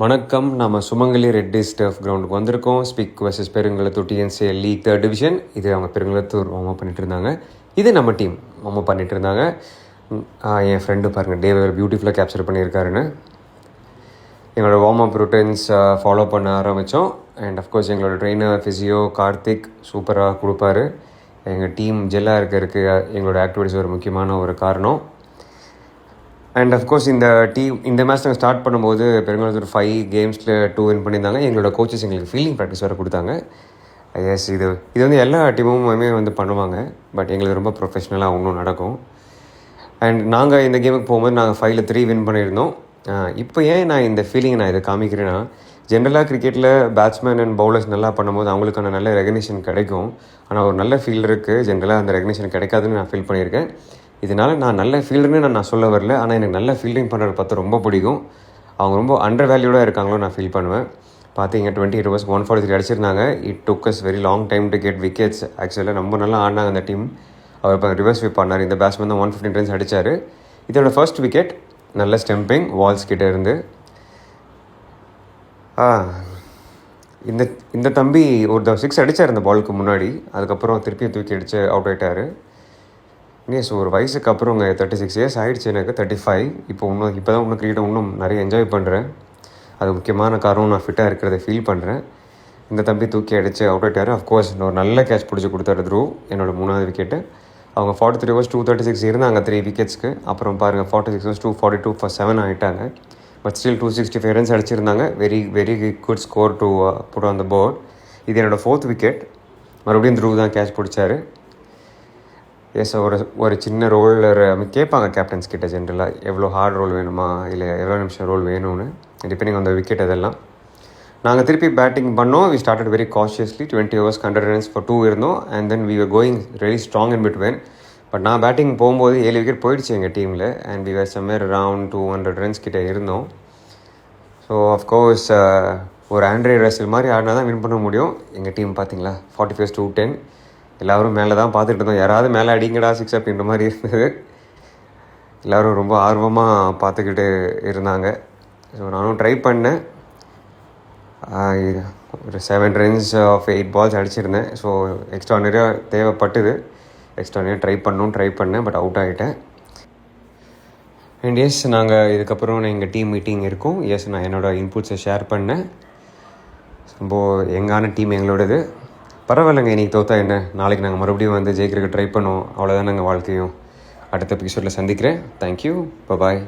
வணக்கம். நம்ம சுமங்கலி ரெட்டி ஸ்டஃப் கிரவுண்டுக்கு வந்திருக்கோம். SPIC versus Perungalathur TNCL league 3rd division. இது அவங்க பெருங்குளத்தூர் வார்ம் அப் பண்ணிட்டு இருந்தாங்க. இது நம்ம டீம் வார்ம் அப் பண்ணிட்டு இருந்தாங்க. என் ஃப்ரெண்டு பாருங்கள், டேவை பியூட்டிஃபுல்லாக கேப்சர் பண்ணியிருக்காருன்னு. எங்களோட வார்ம் அப் ரொட்டீன்ஸ் ஃபாலோ பண்ண ஆரம்பித்தோம். அண்ட் அஃப்கோர்ஸ் எங்களோட ட்ரெயினர் ஃபிசியோ கார்த்திக் சூப்பராக கொடுப்பாரு. எங்கள் டீம் ஜெல்லாக இருக்கிறதுக்கு எங்களோட ஆக்டிவிட்டிஸ் ஒரு முக்கியமான ஒரு காரணம். அண்ட் அஃப்கோர்ஸ் இந்த மேட்ச் நாங்கள் ஸ்டார்ட் பண்ணும்போது பெருங்குளத்தூர் 5 கேம்ஸில் 2 வின் பண்ணியிருந்தாங்க. எங்களோட கோச்சஸ் எங்களுக்கு ஃபீல்டிங் ப்ராக்டிஸ் வேறு கொடுத்தாங்க. எஸ், இது வந்து எல்லா டீமுமே வந்து பண்ணுவாங்க. பட் எங்களுக்கு ரொம்ப ப்ரொஃபஷ்னலாக ஒன்றும் நடக்கும். அண்ட் நாங்கள் இந்த கேமுக்கு போகும்போது நாங்கள் 5ல் 3 வின் பண்ணியிருந்தோம். இப்போ ஏன் நான் இந்த ஃபீலிங்கை நான் இதை காமிக்கிறேன்னா, ஜென்ரலாக கிரிக்கெட்டில் பேட்ஸ்மேன் அண்ட் பவுலர்ஸ் நல்லா பண்ணும்போது அவங்களுக்கான நல்ல ரெகக்னிஷன் கிடைக்கும். ஆனால் ஒரு நல்ல ஃபீல்டருக்கு ஜென்ரலாக அந்த ரெகக்னிஷன் கிடைக்காதுன்னு நான் ஃபீல் பண்ணியிருக்கேன். இதனால் நான் நல்ல ஃபீல்டர்னு நான் சொல்ல வரல. ஆனால் எனக்கு நல்ல ஃபீல்டிங் பண்ணுறது பார்த்து ரொம்ப பிடிக்கும். அவங்க ரொம்ப அண்டர் வேல்யூடாக இருக்காங்களோ நான் ஃபீல் பண்ணுவேன். பார்த்தீங்க 28 overs 143 அடிச்சிருந்தாங்க. It took us very long time to get wickets. ஆக்சுவலாக ரொம்ப நல்லா ஆடினாங்க அந்த டீம். அவர் இப்போ ரிவர்ஸ் ஸ்வீப் பண்ணார். இந்த பேட்ஸ்மேன் தான் 115 runs அடித்தார். இதோட ஃபர்ஸ்ட் விக்கெட் நல்ல ஸ்டெம்பிங் வால்ஸ் கிட்டே இருந்து. இந்த தம்பி ஒரு 6 அடித்தார் இந்த பாலுக்கு முன்னாடி. அதுக்கப்புறம் திருப்பியும் தூக்கி அடித்து அவுட் ஆகிட்டார். ஸோ ஒரு வயசுக்கு அப்புறங்க 36 years ஆகிடுச்சு, எனக்கு 35. இப்போ தான் இன்னும் கிரிக்கெட்டை இன்னும் நிறைய என்ஜாய் பண்ணுறேன். அது முக்கியமான காரணம் நான் ஃபிட்டாக இருக்கிறத ஃபீல் பண்ணுறேன். இந்த தம்பி தூக்கி அடித்து அவுட் ஆகிட்டார். அஃப்கோர்ஸ் ஒரு நல்ல கேட்ச் பிடிச்சி கொடுத்தாரு த்ரூ என்னோடய 3வது விக்கெட்டு. அவங்க 43 overs 236 இருந்தாங்க 3 விக்கெட்ஸ்க்கு. அப்புறம் பாருங்கள் 46 overs 242 for 7 ஆகிட்டாங்க. பட் ஸ்டில் 265 runs அடிச்சிருந்தாங்க. Very very good score to put on the board. இது என்னோடய 4th விக்கெட். மறுபடியும் த்ரூ தான் கேட்ச் பிடிச்சாரு. எஸ், ஒரு சின்ன ரோலர் கேட்பாங்க கேப்டன்ஸ் கிட்ட ஜென்ரலாக எவ்வளோ ஹார்ட் ரோல் வேணுமா இல்லை எவ்வளோ நிமிஷம் ரோல் வேணும்னு, டிபெண்டிங் ஆன் த விக்கெட். அதெல்லாம் நாங்கள் திருப்பி பேட்டிங் பண்ணோம். We started very cautiously. 20 overs 100 runs for 2 இருந்தோம். And then we were going very strong in between. But நான் பேட்டிங் போகும்போது 7 விக்கெட் போயிடுச்சு எங்கள் டீமில். And we were somewhere around 200 runs கிட்டே இருந்தோம். ஸோ அஃப்கோர்ஸ் ஒரு ஆண்ட்ரே ரசல் மாதிரி ஆடினா தான் வின் பண்ண முடியும். எங்கள் டீம் பார்த்தீங்களா 45 to 10. எல்லோரும் மேலே தான் பார்த்துட்டு இருந்தோம். யாராவது மேலே அடிங்கடா 6 அப்படின்ற மாதிரி இருந்தது. எல்லோரும் ரொம்ப ஆர்வமாக பார்த்துக்கிட்டு இருந்தாங்க. ஸோ நானும் ட்ரை பண்ணேன். ஒரு 7 runs of 8 balls அடிச்சிருந்தேன். ஸோ எக்ஸ்ட்ரானரியாக தேவைப்பட்டுது. எக்ஸ்ட்ரானரியாக ட்ரை பண்ணேன். பட் அவுட் ஆகிட்டேன். அண்ட் எஸ், நாங்கள் இதுக்கப்புறம் எங்கள் டீம் மீட்டிங் இருக்கும். எஸ், நான் என்னோடய இன்புட்ஸை ஷேர் பண்ணேன். ரொம்ப யங்கான டீம் எங்களோடது. பரவாயில்லைங்க, இன்றைக்கி தோற்றா என்ன, நாளைக்கு நாங்கள் மறுபடியும் வந்து ஜெயிக்கிறதுக்கு ட்ரை பண்ணுவோம். அவ்வளோதான் நாங்கள் வாழ்க்கையும். அடுத்த எபிசோடில் சந்திக்கிறேன். தேங்க்யூ. பாய்.